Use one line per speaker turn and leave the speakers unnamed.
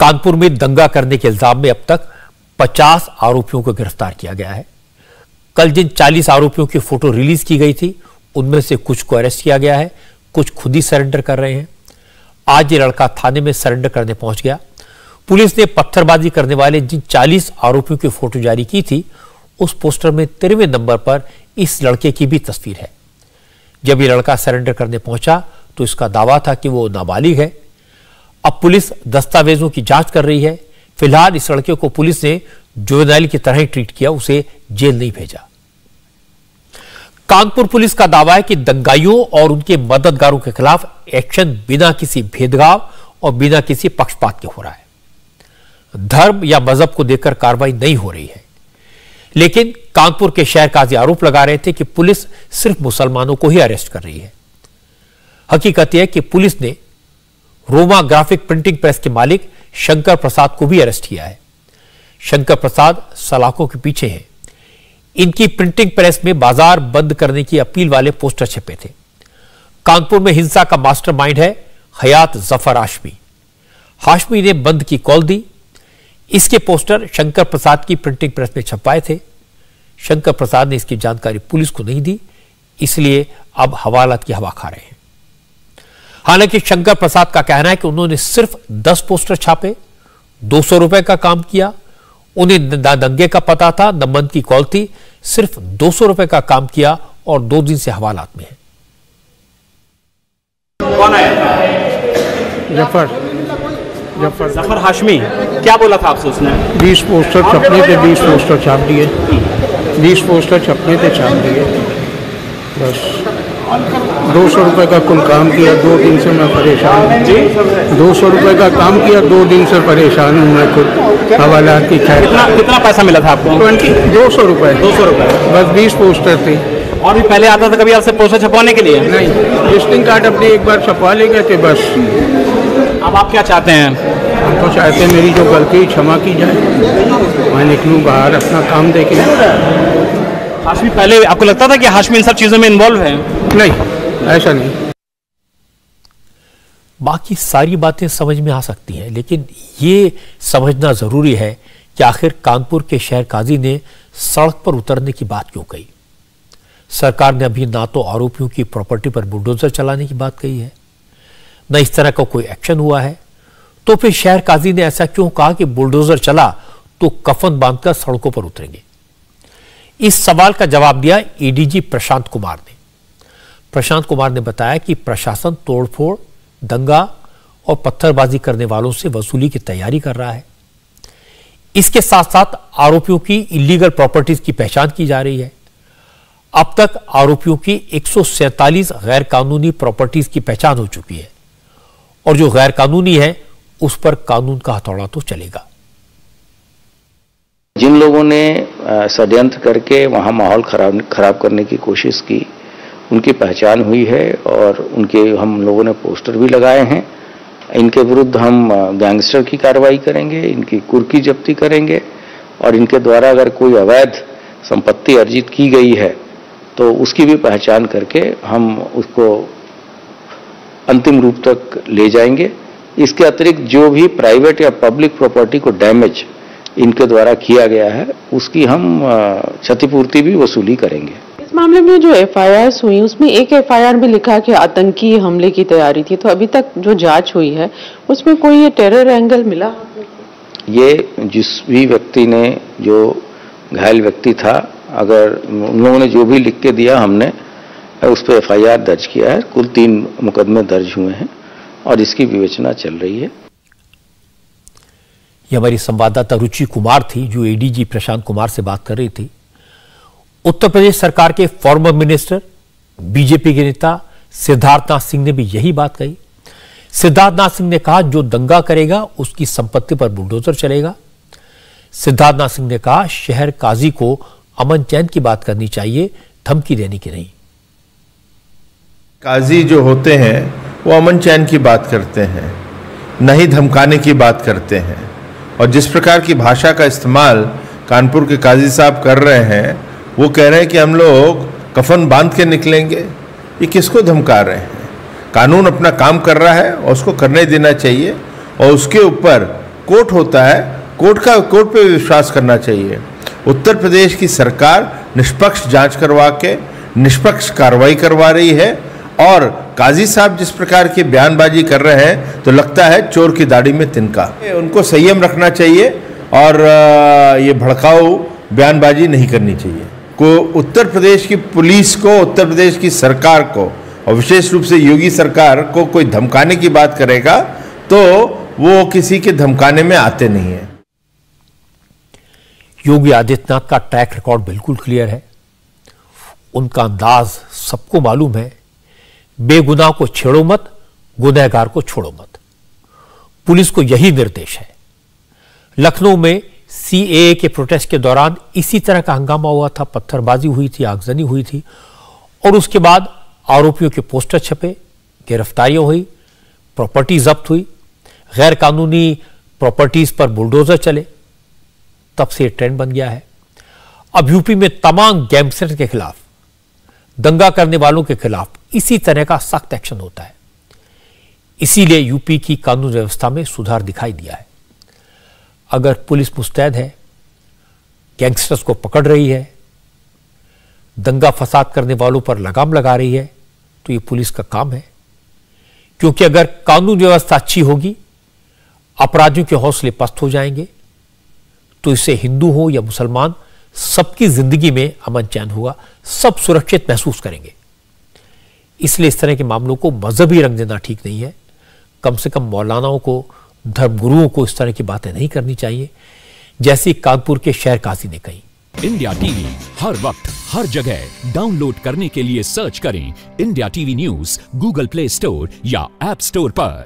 कानपुर में दंगा करने के इल्जाम में अब तक 50 आरोपियों को गिरफ्तार किया गया है। कल जिन 40 आरोपियों की फोटो रिलीज की गई थी, उनमें से कुछ को अरेस्ट किया गया है, कुछ खुद ही सरेंडर कर रहे हैं। आज ये लड़का थाने में सरेंडर करने पहुंच गया। पुलिस ने पत्थरबाजी करने वाले जिन 40 आरोपियों की फोटो जारी की थी, उस पोस्टर में 13वें नंबर पर इस लड़के की भी तस्वीर है। जब ये लड़का सरेंडर करने पहुंचा तो इसका दावा था कि वो नाबालिग है। अब पुलिस दस्तावेजों की जांच कर रही है। फिलहाल इस लड़के को पुलिस ने जुवेनाइल की तरह ही ट्रीट किया, उसे जेल नहीं भेजा। कानपुर पुलिस का दावा है कि दंगाइयों और उनके मददगारों के खिलाफ एक्शन बिना किसी भेदभाव और बिना किसी पक्षपात के हो रहा है। धर्म या मजहब को देखकर कार्रवाई नहीं हो रही है। लेकिन कानपुर के शहर काजी आरोप लगा रहे थे कि पुलिस सिर्फ मुसलमानों को ही अरेस्ट कर रही है। हकीकत यह है कि पुलिस ने रोमा ग्राफिक प्रिंटिंग प्रेस के मालिक शंकर प्रसाद को भी अरेस्ट किया है। शंकर प्रसाद सलाखों के पीछे हैं। इनकी प्रिंटिंग प्रेस में बाजार बंद करने की अपील वाले पोस्टर छपे थे। कानपुर में हिंसा का मास्टरमाइंड है हयात जफर हाशमी। हाशमी ने बंद की कॉल दी। इसके पोस्टर शंकर प्रसाद की प्रिंटिंग प्रेस में छपवाए थे। शंकर प्रसाद ने इसकी जानकारी पुलिस को नहीं दी, इसलिए अब हवालात की हवा खा रहे हैं। हालांकि शंकर प्रसाद का कहना है कि उन्होंने सिर्फ 10 पोस्टर छापे, 200 रुपए का काम किया। उन्हें न दंगे का पता था, न बंद की कॉल थी, सिर्फ 200 रुपए का काम किया और 2 दिन से हवालात में है।
कौन आया था? जफर हाशमी। क्या बोला था आपसे उसने?
20 पोस्टर छपने थे, 20 पोस्टर छाप दिए। 20 पोस्टर छपने थे, छाप दिए। बस 200 रुपए का कुल काम किया। 2 दिन से मैं परेशान हूँ। 200 रुपए का काम किया, 2 दिन से परेशान हूँ मैं खुद। हवालात की खैर।
कितना पैसा मिला था आपको?
200 रुपए।
200 रुपए।
बस 20 पोस्टर थे।
और भी पहले आता था कभी आपसे पोस्टर छपवाने के लिए?
नहीं, विजिटिंग कार्ड अपने एक बार छपवा ले गए थे बस।
अब आप क्या चाहते हैं?
हम तो चाहते हैं मेरी जो गलती क्षमा की जाए, मैं निकलूँ बाहर अपना काम देखें।
हाशमी, पहले आपको लगता था कि हाशमी इन सब चीजों में इन्वॉल्व है?
नहीं, ऐसा नहीं।
बाकी सारी बातें समझ में आ सकती हैं, लेकिन ये समझना जरूरी है कि आखिर कानपुर के शहर काजी ने सड़क पर उतरने की बात क्यों कही। सरकार ने अभी ना तो आरोपियों की प्रॉपर्टी पर बुलडोजर चलाने की बात कही है, न इस तरह का कोई एक्शन हुआ है। तो फिर शहर काजी ने ऐसा क्यों कहा कि बुलडोजर चला तो कफन बांधकर सड़कों पर उतरेंगे। इस सवाल का जवाब दिया एडीजी प्रशांत कुमार ने। प्रशांत कुमार ने बताया कि प्रशासन तोड़फोड़, दंगा और पत्थरबाजी करने वालों से वसूली की तैयारी कर रहा है। इसके साथ साथ आरोपियों की इलीगल प्रॉपर्टीज की पहचान की जा रही है। अब तक आरोपियों की 147 गैर कानूनी प्रॉपर्टीज की पहचान हो चुकी है और जो गैर कानूनी है उस पर कानून का हथौड़ा तो चलेगा।
जिन लोगों ने षड्यंत्र करके वहां माहौल खराब करने की कोशिश की, उनकी पहचान हुई है और उनके हम लोगों ने पोस्टर भी लगाए हैं। इनके विरुद्ध हम गैंगस्टर की कार्रवाई करेंगे, इनकी कुर्की जब्ती करेंगे और इनके द्वारा अगर कोई अवैध संपत्ति अर्जित की गई है तो उसकी भी पहचान करके हम उसको अंतिम रूप तक ले जाएंगे। इसके अतिरिक्त जो भी प्राइवेट या पब्लिक प्रॉपर्टी को डैमेज इनके द्वारा किया गया है, उसकी हम क्षतिपूर्ति भी वसूली करेंगे।
इस मामले में जो एफआईआर हुई उसमें एक एफआईआर में लिखा कि आतंकी हमले की तैयारी थी, तो अभी तक जो जांच हुई है उसमें कोई ये टेरर एंगल मिला?
ये जिस भी व्यक्ति ने, जो घायल व्यक्ति था, अगर उन लोगों ने जो भी लिख के दिया, हमने उस पर एफआईआर दर्ज किया है। कुल 3 मुकदमे दर्ज हुए हैं और इसकी विवेचना चल रही है।
ये हमारी संवाददाता रुचि कुमार थी जो एडीजी प्रशांत कुमार से बात कर रही थी। उत्तर प्रदेश सरकार के फॉर्मर मिनिस्टर, बीजेपी के नेता सिद्धार्थनाथ सिंह ने भी यही बात कही। सिद्धार्थनाथ सिंह ने कहा जो दंगा करेगा उसकी संपत्ति पर बुलडोजर चलेगा। सिद्धार्थनाथ सिंह ने कहा शहर काजी को अमन चैन की बात करनी चाहिए, धमकी देने की नहीं।
काजी जो होते हैं वो अमन चैन की बात करते हैं, नहीं धमकाने की बात करते हैं। और जिस प्रकार की भाषा का इस्तेमाल कानपुर के काजी साहब कर रहे हैं, वो कह रहे हैं कि हम लोग कफन बांध के निकलेंगे। ये किसको धमका रहे हैं? कानून अपना काम कर रहा है और उसको करने देना चाहिए और उसके ऊपर कोर्ट होता है, कोर्ट पे विश्वास करना चाहिए। उत्तर प्रदेश की सरकार निष्पक्ष जांच करवा के निष्पक्ष कार्रवाई करवा रही है और काजी साहब जिस प्रकार की बयानबाजी कर रहे हैं तो लगता है चोर की दाढ़ी में तिनका। उनको संयम रखना चाहिए और ये भड़काऊ बयानबाजी नहीं करनी चाहिए। को उत्तर प्रदेश की पुलिस को, उत्तर प्रदेश की सरकार को और विशेष रूप से योगी सरकार को कोई धमकाने की बात करेगा तो वो किसी के धमकाने में आते नहीं है।
योगी आदित्यनाथ का ट्रैक रिकॉर्ड बिल्कुल क्लियर है। उनका अंदाज सबको मालूम है, बेगुनाह को छेड़ो मत, गुनहगार को छोड़ो मत। पुलिस को यही निर्देश है। लखनऊ में सीएए के प्रोटेस्ट के दौरान इसी तरह का हंगामा हुआ था, पत्थरबाजी हुई थी, आगजनी हुई थी और उसके बाद आरोपियों के पोस्टर छपे, गिरफ्तारियां हुई, प्रॉपर्टी जब्त हुई, गैर कानूनी प्रॉपर्टीज पर बुलडोजर चले। तब से ट्रेंड बन गया है। अब यूपी में तमाम गैंगस्टर के खिलाफ, दंगा करने वालों के खिलाफ इसी तरह का सख्त एक्शन होता है। इसीलिए यूपी की कानून व्यवस्था में सुधार दिखाई दिया है। अगर पुलिस मुस्तैद है, गैंगस्टर्स को पकड़ रही है, दंगा फसाद करने वालों पर लगाम लगा रही है, तो ये पुलिस का काम है। क्योंकि अगर कानून व्यवस्था अच्छी होगी, अपराधियों के हौसले पस्त हो जाएंगे, तो इससे हिंदू हो या मुसलमान, सबकी जिंदगी में अमन चैन होगा, सब सुरक्षित महसूस करेंगे। इसलिए इस तरह के मामलों को मजहबी रंग देना ठीक नहीं है। कम से कम मौलानाओं को, धर्मगुरुओं को इस तरह की बातें नहीं करनी चाहिए, जैसी कानपुर के शहर काजी ने कही।
इंडिया टीवी हर वक्त हर जगह डाउनलोड करने के लिए सर्च करें India TV news Google play store या ऐप स्टोर पर।